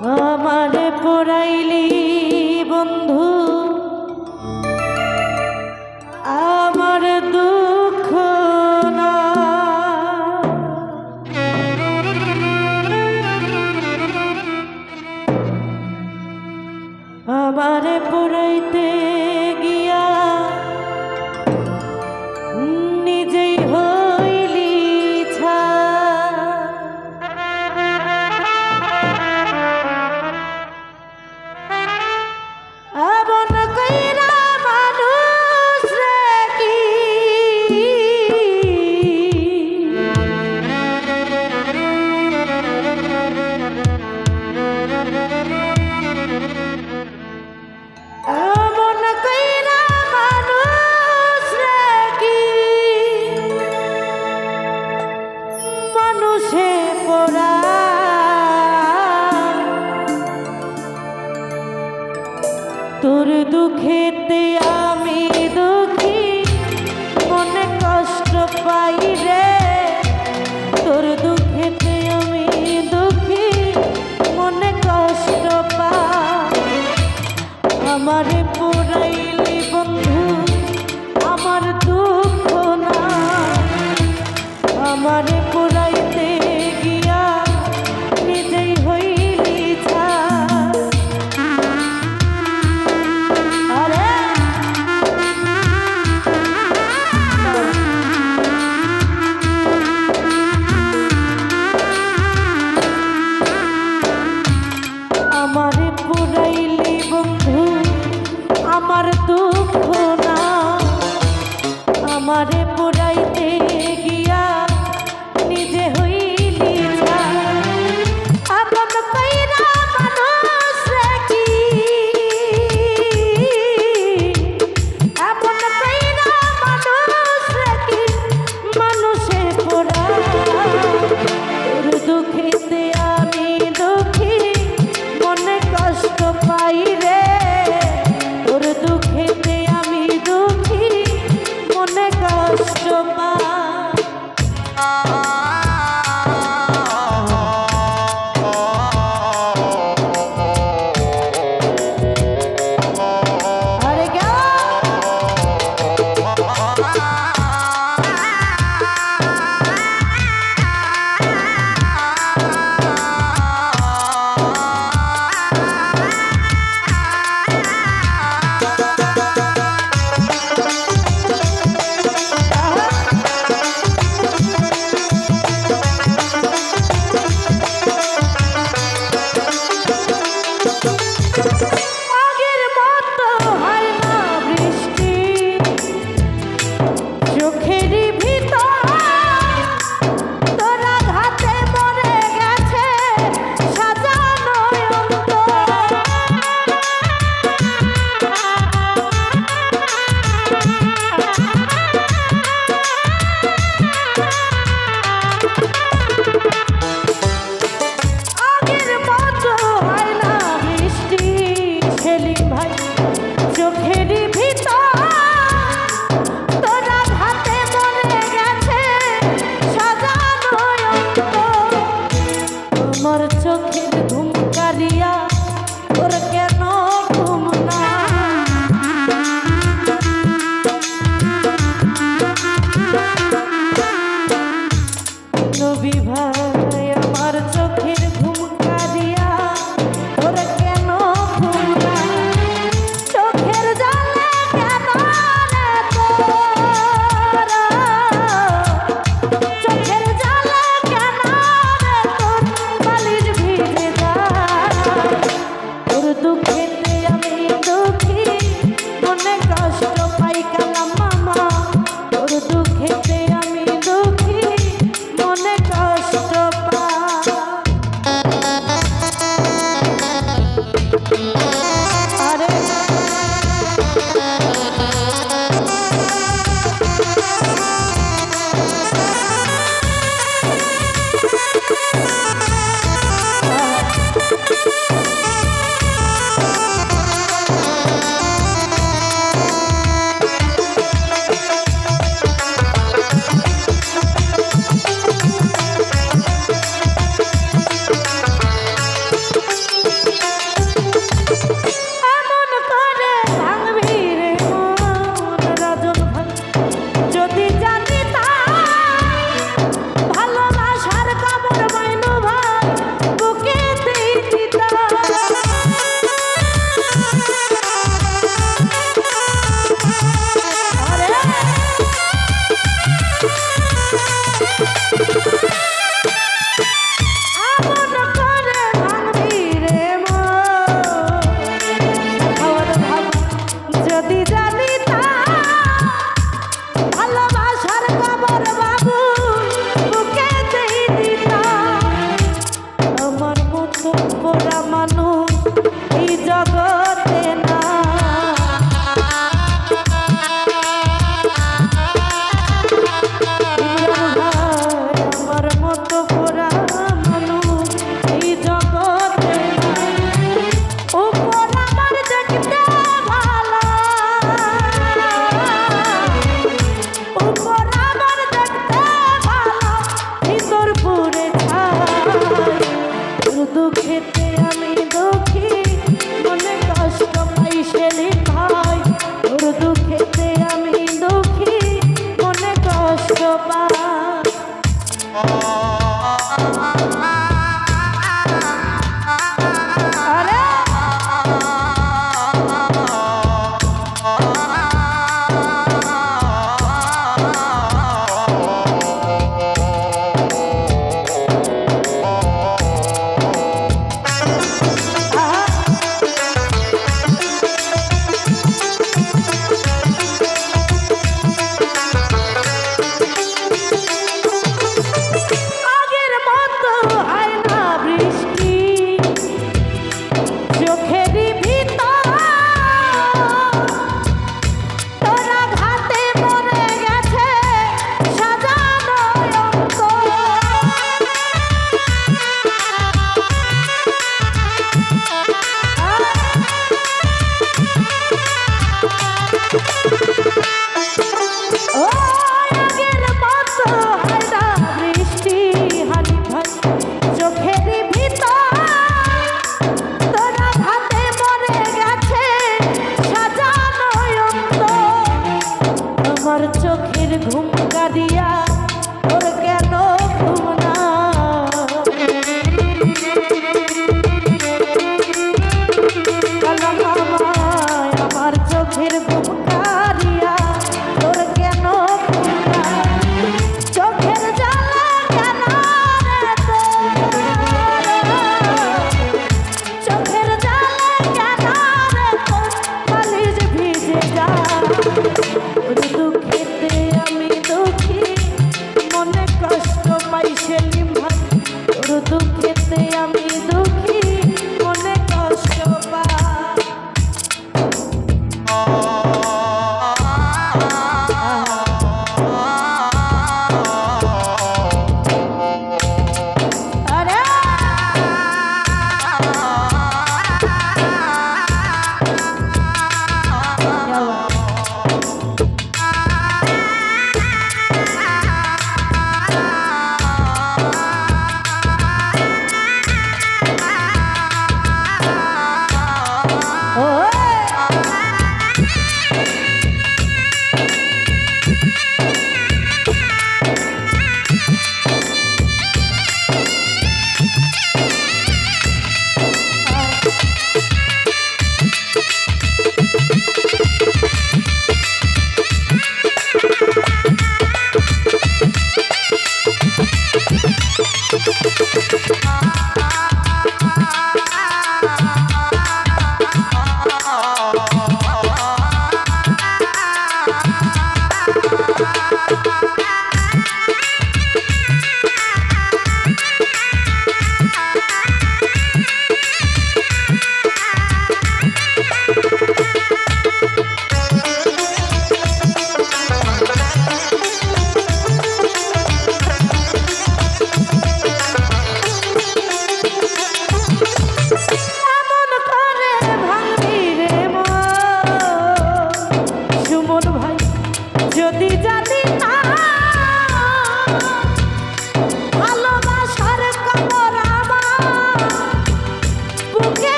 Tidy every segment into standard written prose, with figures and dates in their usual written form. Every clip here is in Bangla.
আমারে পড়াইলি বন্ধু আমার দুঃখ না আমারে পড়াইতে গিয়া নিজেই হইলি ছা আমন কইরা মানুষ রে কি আমন কইরা মানুষ রে কি মানুষে পড়া তোর দুঃখেতে আমি দুঃখী মনে কষ্ট পাই রে তোর দুঃখেতে আমি দুঃখী মনে কষ্ট পাই আমারে পুরাইলি বন্ধু আমার দুঃখ না আমারে পুরাইতে গিয়া নিজেই হইলি ছা আমারে পুরাইলি বন্ধু আমার দুঃখ না আমারে পুরাইতে গিয়া নিজে হইলি ছা আপন কইরা মানুষ রে কি আপন কইরা মানুষ রে কি মানুষে পড়া তোর দুঃখেতে আমি দুঃখী মনে কষ্ট পাই রে তোর দুঃখেতে আমি দুঃখী মনে কষ্ট পাই আরে গা আগের মতো হয় না বৃষ্টি চোখেরই ভিতর তোরা ঘাতে মরে গেছে সাজানো অন্তর আগের মতো হয় না বৃষ্টি সেলিম ভাই চোখেরই ভিতর তোরা হাতে মরে গেছে সাজানো অন্তর তোমার চোখের ঘুম কারিয়া তোর কেন ঘুম না নবী ভাই আমার চোখের ঘুম কারিয়া তোর কেন ঘুম না চোখের জলে কেন রে তোরা চোখের জলে কেন রে তোর বালিশ ভিজে যায় তোর দুঃখেতে আমি দুঃখী মনে কষ্ট পাই কালাম মামা তোর দুঃখেতে আমি দুঃখী মনে কষ্ট পাই আরে পোড়া মানুষ এই জগতে না। আমার মতো পোড়া মানুষ এই জগতে না। উপর আমার দেখতে ভালো, উপর আমার দেখতে ভালো, ভিতর পুরে দুঃখেতে আমি দুঃখী, মনে কষ্ট পাই সেলিম ভাই। তোর দুঃখেতে আমি দুঃখী, মনে কষ্ট পাই। আমার চোখের ঘুম কাঁদিয়া তোর কেন ঘুম না? কালামায় আমার চোখের ঘুম কাঁদিয়া তোর কেন ঘুম না? চোখের জ্বালা কেন রে তোর? চোখের জ্বালা কেন রে তোর? বালিশ ভিজে যায়। দুঃখেতে আমি দুঃখী, মনে কষ্ট পাই সেলিম ভাই। তোর দুঃখেতে আমি দুঃখী, মনে কষ্ট পাই।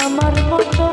আমার মতো